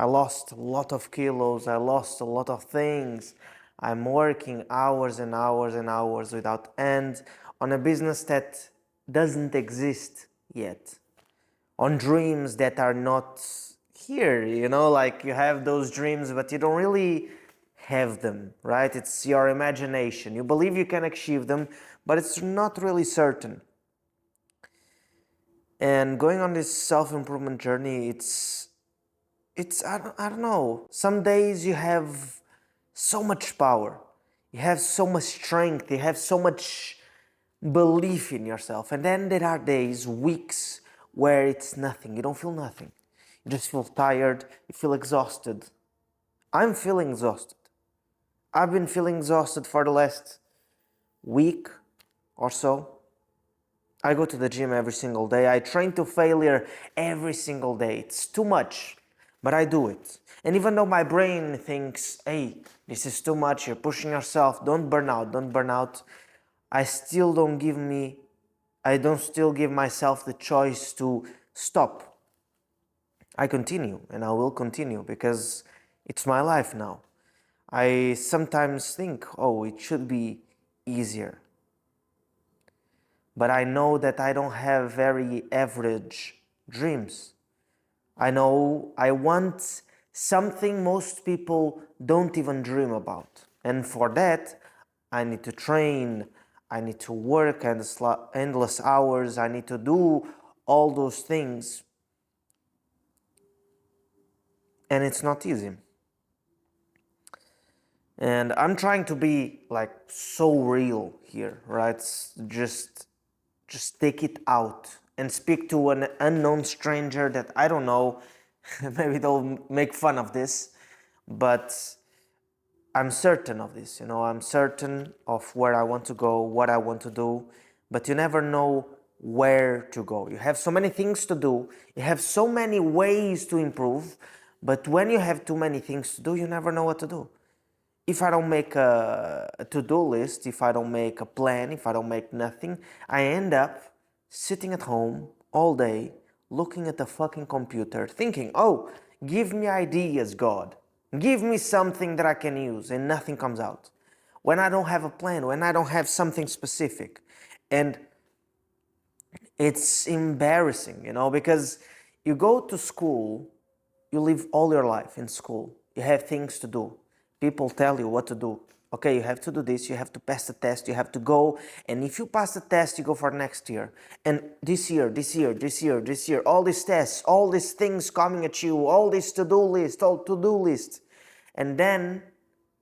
I lost a lot of kilos, I lost a lot of things. I'm working hours and hours and hours without end on a business that doesn't exist yet. On dreams that are not here, like you have those dreams, but you don't really have them, right? It's your imagination. You believe you can achieve them, but it's not really certain. And going on this self-improvement journey, it's I don't know. Some days you have so much power, you have so much strength, you have so much belief in yourself, and then there are days, weeks, where it's nothing. You don't feel nothing. You just feel tired, you feel exhausted. I'm feeling exhausted. I've been feeling exhausted for the last week or so. I go to the gym every single day. I train to failure every single day. It's too much, but I do it. And even though my brain thinks, hey, this is too much, you're pushing yourself, don't burn out, don't burn out, I still don't give me, I don't still give myself the choice to stop. I continue and I will continue because it's my life now. I sometimes think, oh, it should be easier. But I know that I don't have very average dreams. I know I want something most people don't even dream about. And for that, I need to train, I need to work endless hours, I need to do all those things. And it's not easy. And I'm trying to be like so real here, right? Just take it out and speak to an unknown stranger that I don't know. Maybe they'll make fun of this, but I'm certain of this. I'm certain of where I want to go, what I want to do, but you never know where to go. You have so many things to do, you have so many ways to improve, but when you have too many things to do, you never know what to do. If I don't make a to-do list, if I don't make a plan, if I don't make nothing, I end up sitting at home all day, looking at the fucking computer, thinking, oh, give me ideas, God. Give me something that I can use, and nothing comes out. When I don't have a plan, when I don't have something specific. And it's embarrassing, because you go to school, you live all your life in school, you have things to do. People tell you what to do. Okay, you have to do this, you have to pass the test, you have to go, and if you pass the test, you go for next year. And this year, all these tests, all these things coming at you, all this to-do list. And then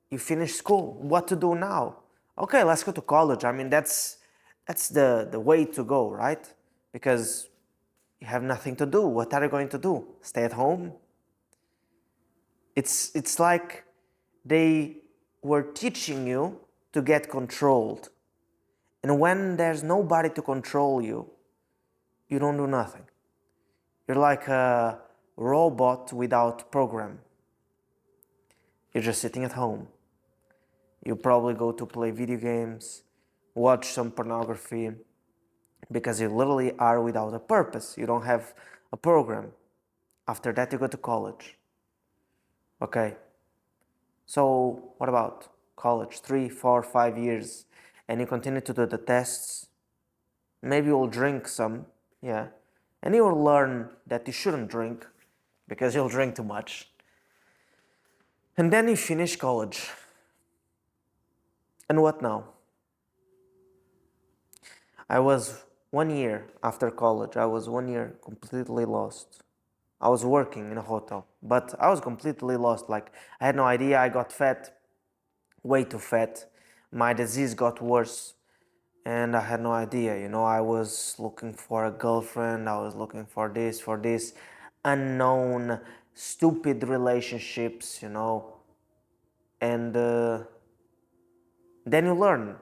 you finish school. What to do now? Okay, let's go to college. I mean, that's the way to go, right? Because you have nothing to do. What are you going to do? Stay at home? It's like they were teaching you to get controlled. And when there's nobody to control you, you don't do nothing. You're like a robot without program. You're just sitting at home. You probably go to play video games, watch some pornography, because you literally are without a purpose. You don't have a program. After that, you go to college. Okay. So what about college? 3, 4, 5 years, and you continue to do the tests. Maybe you'll drink some, yeah, and you will learn that you shouldn't drink because you'll drink too much. And then you finish college. And what now? I was 1 year after college. I was 1 year completely lost. I was working in a hotel, but I was completely lost. Like, I had no idea. I got fat, way too fat. My disease got worse, and I had no idea. I was looking for a girlfriend. I was looking for this unknown, stupid relationships, and then you learn.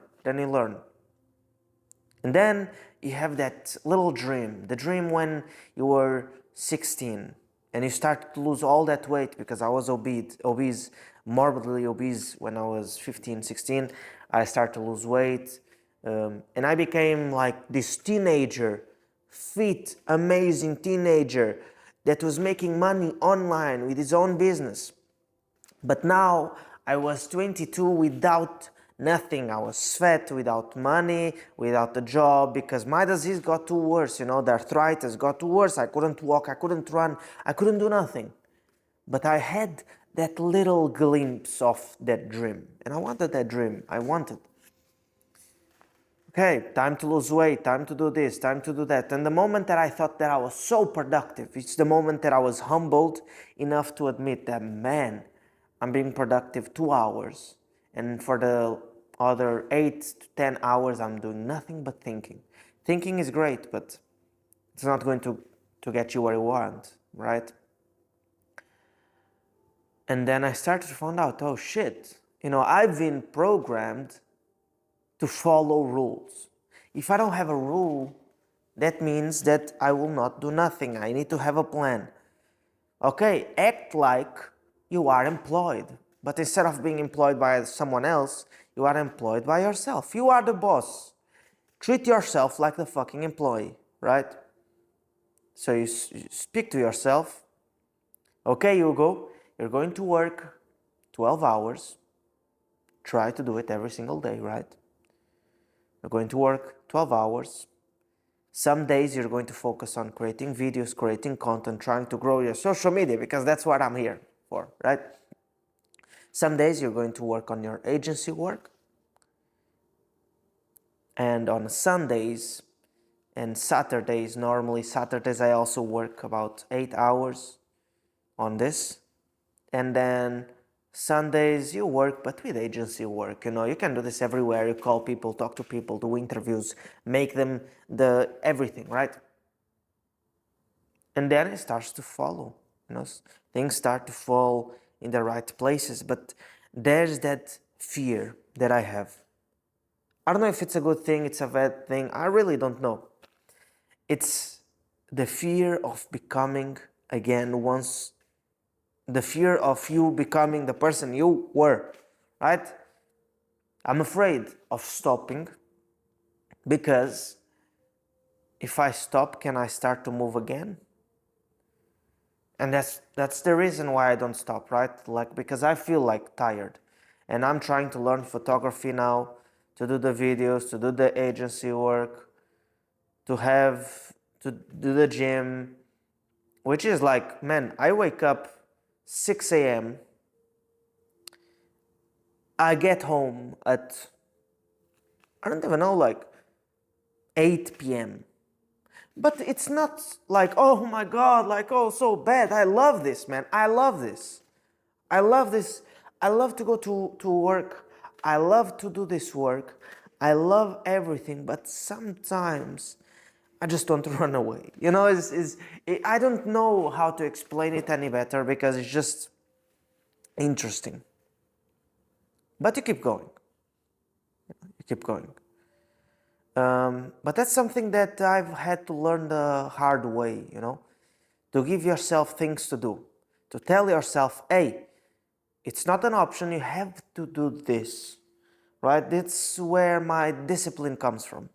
And then you have that little dream, the dream when you were 16 and you start to lose all that weight, because I was obese, morbidly obese when I was 15, 16. I started to lose weight, and I became like this teenager, fit, amazing teenager that was making money online with his own business. But now I was 22 without nothing. I was fat, without money, without a job, because my disease got too worse. The arthritis got too worse. I couldn't walk, I couldn't run, I couldn't do nothing. But I had that little glimpse of that dream. And I wanted that dream. I wanted. Okay, time to lose weight, time to do this, time to do that. And the moment that I thought that I was so productive, it's the moment that I was humbled enough to admit that, man, I'm being productive 2 hours. And for the other 8 to 10 hours, I'm doing nothing but thinking. Thinking is great, but it's not going to get you where you want, right? And then I started to find out, oh shit, I've been programmed to follow rules. If I don't have a rule, that means that I will not do nothing. I need to have a plan. Okay, act like you are employed, but instead of being employed by someone else, you are employed by yourself. You are the boss. Treat yourself like the fucking employee, right? So you speak to yourself. Okay, Hugo, you're going to work 12 hours. Try to do it every single day, right? You're going to work 12 hours. Some days you're going to focus on creating videos, creating content, trying to grow your social media, because that's what I'm here for, right? Some days you're going to work on your agency work. And on Sundays and Saturdays, normally Saturdays I also work about 8 hours on this. And then Sundays you work, but with agency work. You can do this everywhere. You call people, talk to people, do interviews, make them the everything, right? And then it starts to follow. Things start to fall in the right places. But there's that fear that I have. I don't know if it's a good thing, it's a bad thing. I really don't know. It's the fear of becoming again once. The fear of you becoming the person you were, right? I'm afraid of stopping, because if I stop, can I start to move again? And that's the reason why I don't stop, right? Because I feel like tired, and I'm trying to learn photography now, to do the videos, to do the agency work, to do the gym, which is like, man, I wake up 6 a.m. I get home at, I don't even know, like 8 p.m. But it's not like, oh my God, like, oh, so bad. I love this, man. I love this. I love this. I love to go to work. I love to do this work. I love everything. But sometimes I just want to run away. I don't know how to explain it any better, because it's just interesting. But you keep going. You keep going. But that's something that I've had to learn the hard way, to give yourself things to do, to tell yourself, hey, it's not an option, you have to do this, right? That's where my discipline comes from.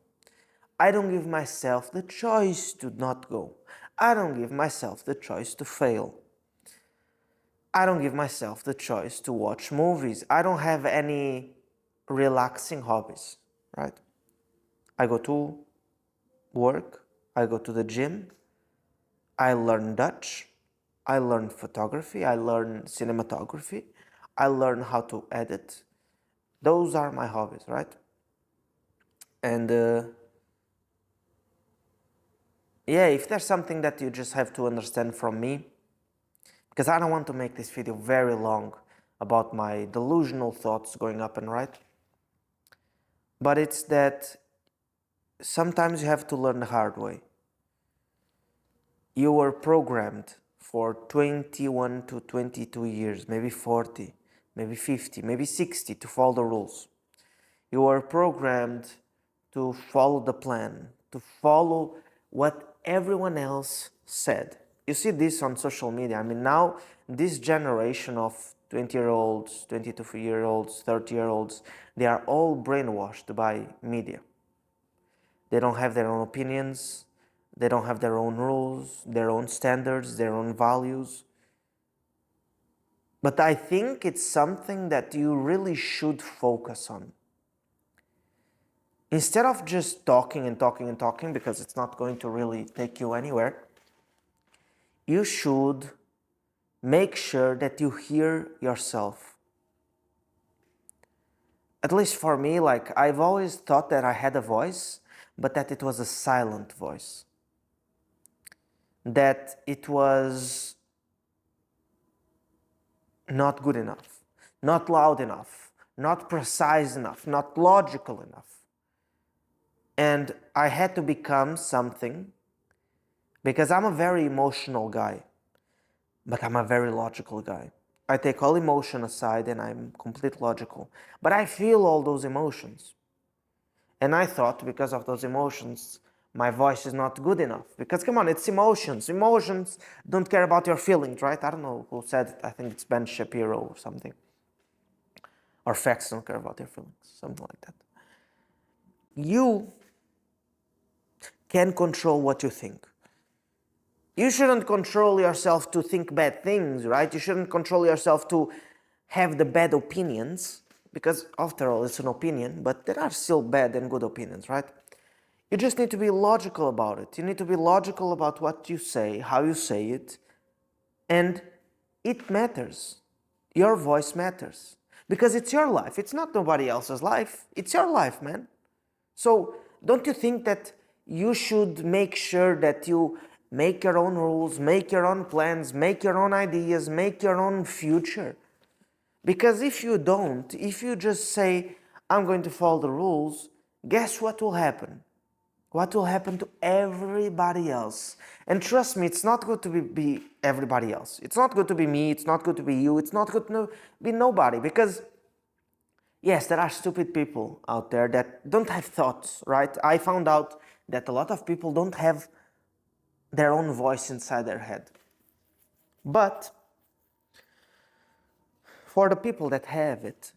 I don't give myself the choice to not go. I don't give myself the choice to fail. I don't give myself the choice to watch movies. I don't have any relaxing hobbies, right? I go to work, I go to the gym, I learn Dutch, I learn photography, I learn cinematography, I learn how to edit. Those are my hobbies, right? And yeah, if there's something that you just have to understand from me, because I don't want to make this video very long about my delusional thoughts going up and right, but it's that sometimes you have to learn the hard way. You were programmed for 21 to 22 years, maybe 40, maybe 50, maybe 60 to follow the rules. You were programmed to follow the plan, to follow what everyone else said. You see this on social media. I mean, now this generation of 20-year-olds, 22-year-olds, 30-year-olds, they are all brainwashed by media. They don't have their own opinions. They don't have their own rules, their own standards, their own values. But I think it's something that you really should focus on. Instead of just talking and talking and talking, because it's not going to really take you anywhere, you should make sure that you hear yourself. At least for me, like, I've always thought that I had a voice, but that it was a silent voice. That it was not good enough, not loud enough, not precise enough, not logical enough. And I had to become something, because I'm a very emotional guy, but I'm a very logical guy. I take all emotion aside and I'm complete logical. But I feel all those emotions. And I thought, because of those emotions, my voice is not good enough. Because come on, it's emotions. Emotions don't care about your feelings, right? I don't know who said it. I think it's Ben Shapiro or something. Or facts don't care about your feelings, something like that. You can control what you think. You shouldn't control yourself to think bad things, right? You shouldn't control yourself to have the bad opinions, because after all, it's an opinion, but there are still bad and good opinions, right? You just need to be logical about it. You need to be logical about what you say, how you say it, and it matters. Your voice matters. Because it's your life. It's not nobody else's life. It's your life, man. So don't you think that you should make sure that you make your own rules, make your own plans, make your own ideas, make your own future? Because if you don't, if you just say, I'm going to follow the rules, guess what will happen? What will happen to everybody else? And trust me, it's not good to be everybody else. It's not good to be me, it's not good to be you, it's not good to be nobody. Because yes, there are stupid people out there that don't have thoughts, right? I found out that a lot of people don't have their own voice inside their head. But for the people that have it,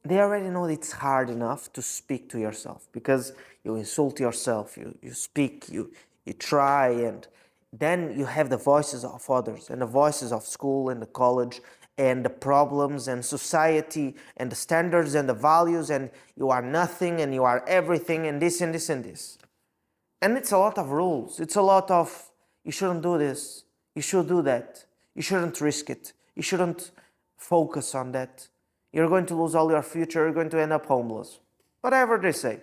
they already know it's hard enough to speak to yourself, because you insult yourself, you speak, you try, and then you have the voices of others and the voices of school and the college and the problems and society and the standards and the values, and you are nothing and you are everything and this and this and this. And it's a lot of rules. It's a lot of, you shouldn't do this, you should do that, you shouldn't risk it, you shouldn't focus on that. You're going to lose all your future, you're going to end up homeless. Whatever they say.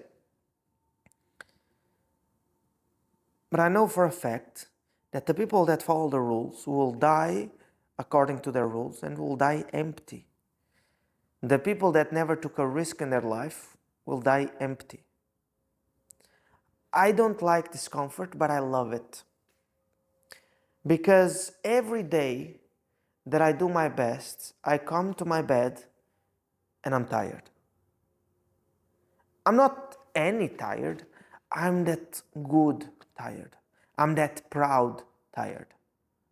But I know for a fact that the people that follow the rules will die according to their rules and will die empty. The people that never took a risk in their life will die empty. I don't like discomfort, but I love it. Because every day that I do my best, I come to my bed and I'm tired. I'm not any tired, I'm that good tired. I'm that proud tired.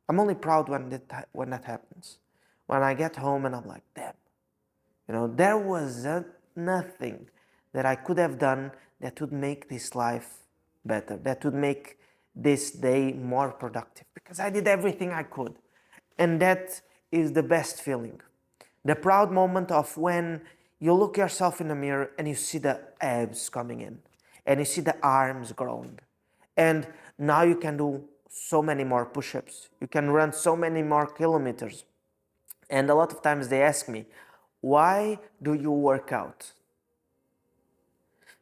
I'm only proud when that happens. When I get home and I'm like, damn, there was nothing that I could have done that would make this life better, that would make this day more productive, because I did everything I could. And that is the best feeling. The proud moment of when you look yourself in the mirror and you see the abs coming in and you see the arms growing. And now you can do so many more push-ups. You can run so many more kilometers. And a lot of times they ask me, why do you work out?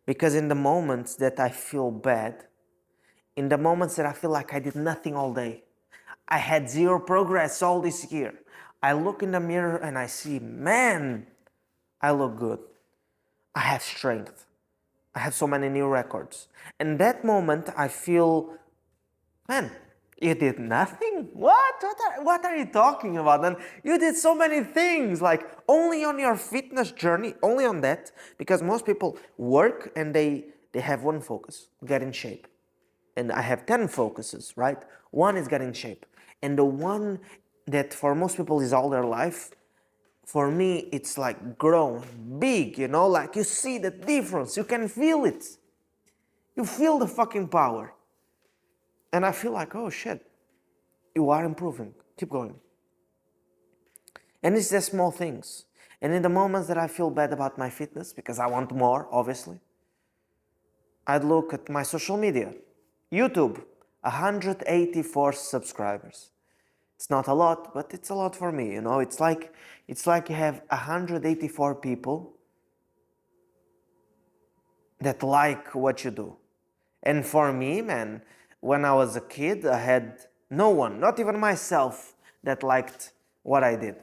Because in the moments that I feel bad, in the moments that I feel like I did nothing all day, I had zero progress all this year, I look in the mirror and I see, man, I look good. I have strength. I have so many new records. And that moment I feel, man, you did nothing? What are you talking about? And you did so many things, like only on your fitness journey, only on that, because most people work and they have one focus, get in shape. And I have 10 focuses, right? One is get in shape. And the one that for most people is all their life, for me, it's like growing big, like you see the difference, you can feel it. You feel the fucking power. And I feel like, oh shit, you are improving. Keep going. And it's the small things. And in the moments that I feel bad about my fitness, because I want more, obviously, I'd look at my social media. YouTube, 184 subscribers. It's not a lot, but it's a lot for me, you know. It's like you have 184 people that like what you do. And for me, man, when I was a kid, I had no one, not even myself, that liked what I did.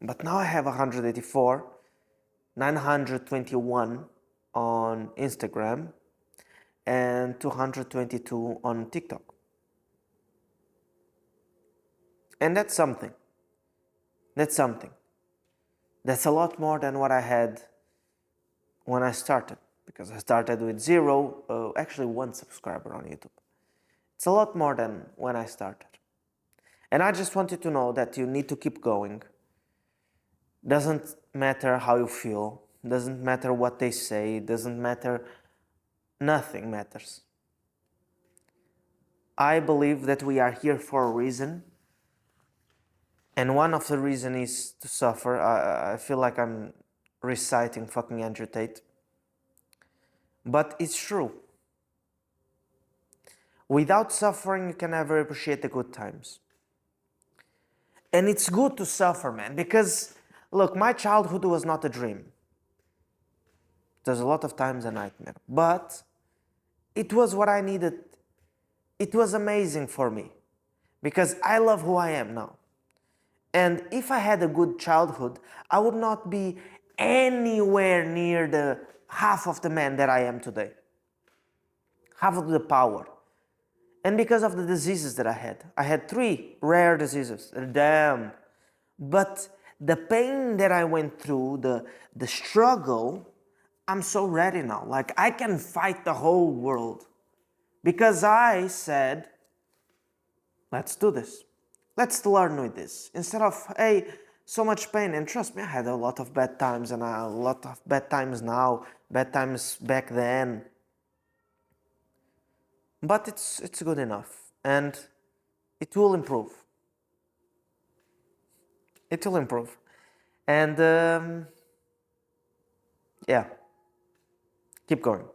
But now I have 184, 921 on Instagram, and 222 on TikTok. And that's something. That's something. That's a lot more than what I had when I started, because I started with zero, actually one subscriber on YouTube. It's a lot more than when I started. And I just want you to know that you need to keep going. Doesn't matter how you feel, doesn't matter what they say, doesn't matter, nothing matters. I believe that we are here for a reason, and one of the reasons is to suffer. I feel like I'm reciting fucking Andrew Tate, but it's true. Without suffering, you can never appreciate the good times. And it's good to suffer, man, because look, my childhood was not a dream. There's a lot of times a nightmare, but it was what I needed. It was amazing for me because I love who I am now. And if I had a good childhood, I would not be anywhere near the half of the man that I am today. Half of the power. And because of the diseases that I had 3 rare diseases. Damn. But the pain that I went through, the struggle, I'm so ready now. Like I can fight the whole world. Because I said, let's do this. Let's learn with this. Instead of, hey, so much pain. And trust me, I had a lot of bad times and a lot of bad times now, bad times back then. But it's good enough. And it will improve. It will improve. And yeah, keep going.